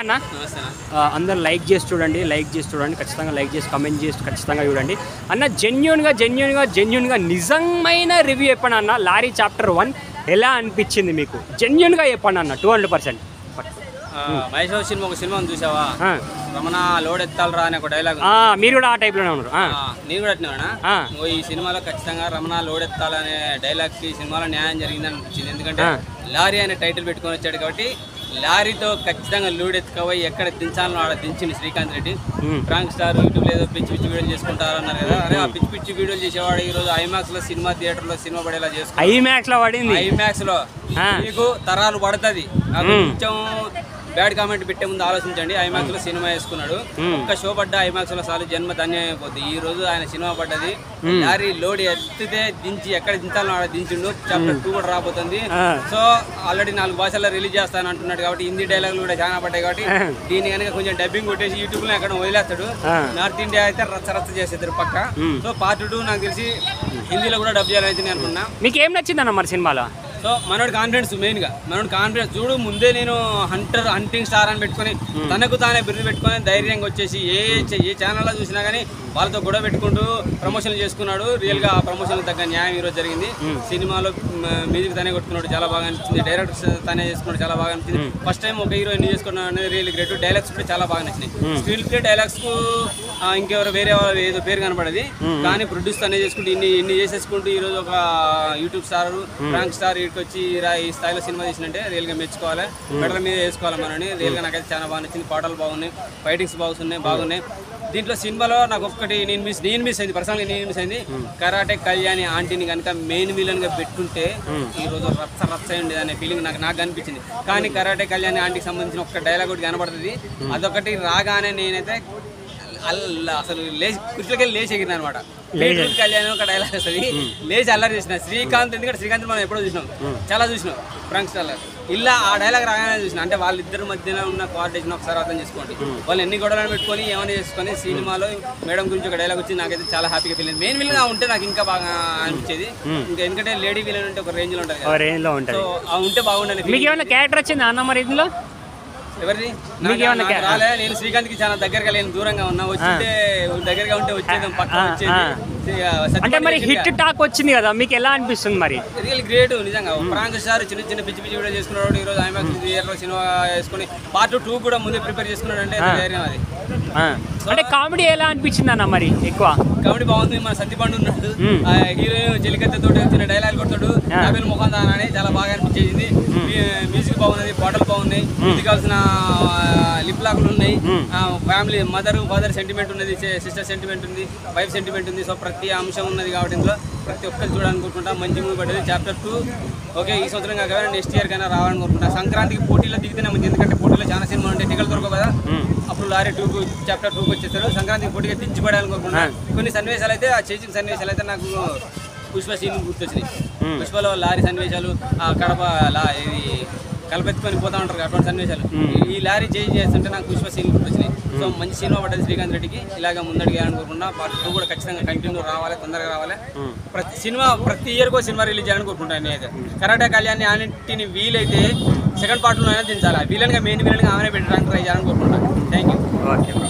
అన్న అందరు లైక్ చేసి చూడండి ఖచ్చితంగా లైక్ చేసి కామెంట్ చేసి ఖచ్చితంగా చూడండి అన్న. జెన్యున్గా నిజమైన రివ్యూ చెప్పండి అన్న. లారీ చాప్టర్ 1 ఎలా అనిపించింది మీకు? జెన్యున్గా చెప్పండి అన్న 200%. మహేష్ సినిమా ఒక సినిమా చూసావా? రమణ లోడ్ ఎత్తాలరా అనే ఒక డైలాగ్. మీరు కూడా ఆ టైప్ లోనే ఉన్నారు. నేను కూడా అట్లా ఈ సినిమాలో ఖచ్చితంగా రమణ లోడ్ ఎత్తాలనే డైలాగ్ కి సినిమాలో న్యాయం జరిగిందని అనిపించింది. ఎందుకంటే లారీ అనే టైటిల్ పెట్టుకొని వచ్చాడు కాబట్టి లారీతో ఖచ్చితంగా లోడ్ ఎత్తుకపోయి ఎక్కడ దించాలని ఆడ దించింది Srikanth Reddy. Prank star YouTube ఏదో పిచ్చి వీడియోలు చేసుకుంటారు అన్నారు కదా. అరే ఆ పిచ్చి వీడియోలు చేసేవాడు ఈ రోజు ఐమాక్స్ లో సినిమా థియేటర్ లో సినిమా పడేలా చేసుకుంటారు. ఐమాక్స్ లో మీకు తరాలు పడుతుంది. కొంచెం బ్యాడ్ కామెంట్ పెట్టే ముందు ఆలోచించండి. ఐమాక్స్ లో సినిమా వేసుకున్నాడు. ఒక్క షో పడ్డా ఐమాక్స్ లో సార్లు జన్మ ధన్యం అయిపోద్ది. ఈ రోజు ఆయన సినిమా పడ్డది. లారీ లోడ్ ఎత్తితే దించి ఎక్కడ దించాలో ఆడ దించిండు. చాప్టర్ 2 కూడా రాబోతుంది. సో ఆల్రెడీ 4 భాషల్లో రిలీజ్ చేస్తాను అంటున్నాడు కాబట్టి హిందీ డైలాగులు కూడా చాలా పడ్డాయి కాబట్టి దీన్ని కనుక కొంచెం డబ్బింగ్ కొట్టేసి యూట్యూబ్ లో ఎక్కడ వదిలేస్తాడు. నార్త్ ఇండియా అయితే రచ్చ చేసేద్దరు పక్క. సో పార్ట్ 2 నాకు తెలిసి హిందీలో కూడా డబ్ చేయాలని అనుకున్నా. మీకు ఏం నచ్చిందన్న మరి సినిమాలో? సో మనోడి కాన్ఫిడెన్స్ మెయిన్గా చూడు. ముందే నేను హంటింగ్ స్టార్ అని పెట్టుకొని తనకు తానే బిరుదు పెట్టుకొని ధైర్యంగా వచ్చేసి ఏ ఛానల్లో చూసినా కానీ వాళ్ళతో గొడవ పెట్టుకుంటూ ప్రమోషన్లు చేసుకున్నాడు. రియల్గా ఆ ప్రమోషన్ తగ్గ న్యాయం ఈరోజు జరిగింది. సినిమాలో మ్యూజిక్ తనే కొట్టుకున్నాడు, చాలా బాగా అనిపించింది. డైరెక్టర్ తనే చేసుకున్నాడు, చాలా బాగా అనిపించింది. ఫస్ట్ టైం ఒక హీరో ఎన్ని చేసుకున్నాడు అనేది రియల్ గ్రేట్. డైలాగ్స్ కూడా చాలా బాగా నచ్చినాయి. స్క్రీన్ ప్లే డైలాగ్స్ కు ఇంకెవరు వేరే వాళ్ళు ఏదో పేరు కనపడేది కానీ ప్రొడ్యూస్ తనే చేసుకుంటూ ఇన్ని చేసేసుకుంటూ ఈరోజు ఒక యూట్యూబ్ స్టార్ ఫ్రాంక్ స్టార్ వచ్చి ఈ స్థాయిలో సినిమా తీసినంటే రియల్గా మెచ్చుకోవాలి. మెడల మీద వేసుకోవాలి మనని. రియల్గా నాకైతే చాలా బాగా నచ్చింది. పాటలు బాగున్నాయి, ఫైటింగ్స్ బాగున్నాయి. దీంట్లో సినిమాలో నాకు ఒక్కటి నేను మిస్ అయింది. పర్సనల్గా నేను మిస్ అయింది. కరాటే కళ్యాణి ఆంటీని కనుక మెయిన్ విలన్ గా పెట్టుంటే ఈ రోజు రచ్చ అయ్యింది అనే ఫీలింగ్ నాకు అనిపించింది. కానీ కరాటే కళ్యాణి ఆంటీకి సంబంధించిన ఒక డైలాగ్ ఒకటి కనబడుతుంది. అదొకటి రాగానే నేనైతే అసలు కుర్చీలకి లేచి ఎగిరిన అనమాట. కళ్యాణ్ ఒక డైలాగ్ వస్తుంది, లేచి అల్లరి చేసిన. శ్రీకాంత్ ఎందుకంటే శ్రీకాంత్ మనం ఎప్పుడో చూసినాం, చాలా చూసినాం ఫ్రాంక్ స్టార్. ఇలా ఆ డైలాగ్ రాగానే చూసిన. అంటే వాళ్ళిద్దరి మధ్యన ఉన్న కోఆర్డినేషన్ ఒకసారి అర్థం చేసుకోండి. వాళ్ళు ఎన్ని గొడవలను పెట్టుకొని ఏమైనా చేసుకొని సినిమాలో మేడం గురించి ఒక డైలాగ్ వచ్చి నాకైతే చాలా హ్యాపీగా ఫీల్ అయింది. మెయిన్ విలన్ ఉంటే నాకు ఇంకా బాగా అనిపించేది. ఇంకా ఎందుకంటే లేడీ విలన్ అంటే ఒక రేంజ్ లో ఉంటుంది. సో ఉంటే బాగుండాలి. మీకు ఏమైనా క్యారెక్టర్ వచ్చింది అన్న మరి ఇందులో? ఎవరిది రాలే. నేను శ్రీకాంత్ కి చాలా దగ్గరగా లేని దూరంగా ఉన్నా. వచ్చింటే దగ్గరగా ఉంటే వచ్చేది పక్క అంటే మరి హిట్ టాక్ వచ్చింది కదా, మీకు ఎలా అనిపిస్తుంది మరి? రియల్ గ్రేట్ నిజంగా. ఫ్రాంక్ స్టార్ చిన్న పిచ్చి వీడియో చేసుకున్నాడు. ఈ రోజు ఐమాక్స్ థియేటర్లో సినిమా వేసుకుని పార్ట్ 2 కూడా ముందే ప్రిపేర్ చేసుకున్నాడు అంటే ధైర్యం అది. అంటే కామెడీ ఎలా అనిపించింది అన్న మరి? ఎక్కువ కామెడీ బాగుంది. మన సత్యపండు ఉన్నాడు, హీరోయిన్ చెలికత్తెతో వచ్చిన డైలాగ్ కొడతాడు. నాబెల్ ముఖం దాని చాలా బాగా అనిపించేది. మ్యూజిక్ బాగున్నది, పాటలు బాగున్నాయి, ఇది కావాల్సిన లిప్ లాక్లు ఉన్నాయి. ఫ్యామిలీ ఫాదర్ సెంటిమెంట్ ఉన్నది, సిస్టర్ సెంటిమెంట్ ఉంది, వైఫ్ సెంటిమెంట్ ఉంది. సో ప్రతి అంశం ఉన్నది కాబట్టి ఇందులో ప్రతి ఒక్కరు చూడాలనుకుంటున్నా. మంచి మూవీ పడ్డది. చాప్టర్ 2 ఓకే ఈ సంవత్సరం కాకపోయినా నెక్స్ట్ ఇయర్ కైనా రావాలనుకుంటున్నా. సంక్రాంతికి పోటీలో దిగితేనే మంచి. ఎందుకంటే పోటీలో చాలా సినిమా ఉంటాయి, టికెట్లు దొరకవు కదా. అప్పుడు లారీ 2 చాప్టర్ 2 వచ్చేస్తారు. సంక్రాంతికి పోటీగా దించిపడాలనుకుంటున్నా. కొన్ని సన్నివేశాలు అయితే, ఆ చేసిన సన్నివేశాలు అయితే నాకు పుష్ప సీన్ గుర్తొచ్చినాయి. పుష్పలో లారీ సన్నివేశాలు, కడప ఇది కలపెత్తుకొని పోతా ఉంటారు అటువంటి సన్నివేశాలు. ఈ లారీ చేస్తుంటే నాకు పుష్ప సీన్ గుర్తొచ్చినాయి. సో మంచి సినిమా పడ్డది శ్రీకాంత్ రెడ్డికి. ఇలాగ ముందడిగా అనుకోకుండా పార్ట్ 2 కూడా ఖచ్చితంగా కంటిన్యూ రావాలి, తొందరగా రావాలి. ప్రతి ఇయర్కో సినిమా రిలీజ్ చేయాలని కోరుకుంటాను నేనైతే. కరాటే కళ్యాణి ఆంటీని వీలైతే సెకండ్ పార్ట్లో అయినా దించాలి. విలన్గా మెయిన్ విలన్గా ఆమెనే పెట్టడానికి ట్రై చేయాలని కోరుకుంటాను. Thank you.